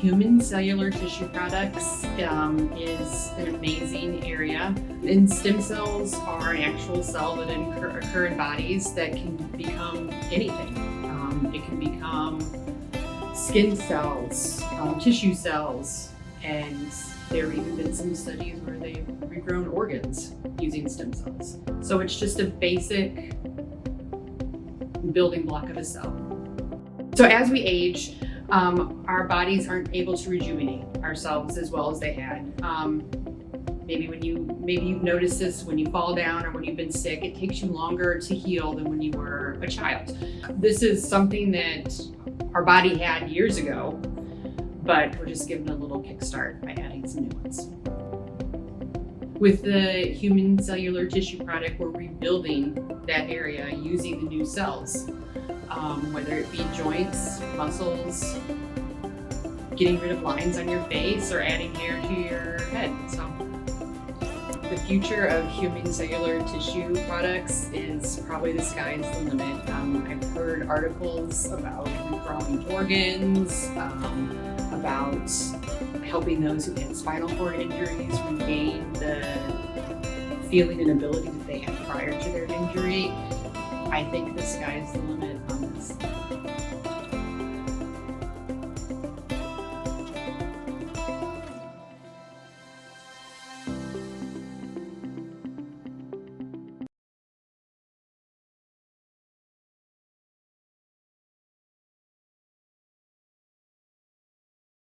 Human cellular tissue products is an amazing area. And stem cells are an actual cell that occur in bodies that can become anything. It can become skin cells, tissue cells, and there have even been some studies where they've regrown organs using stem cells. So it's just a basic building block of a cell. So as we age, our bodies aren't able to rejuvenate ourselves as well as they had. Maybe you've noticed this when you fall down or when you've been sick, it takes you longer to heal than when you were a child. This is something that our body had years ago, but we're just giving a little kickstart by adding some new ones. With the human cellular tissue product, we're rebuilding that area using the new cells, whether it be joints, muscles, getting rid of lines on your face, or adding hair to your head. So the future of human cellular tissue products is probably the sky's the limit. I've heard articles about regrowing organs, about helping those who had spinal cord injuries regain the feeling and ability that they had prior to their injury. I think the sky's the limit on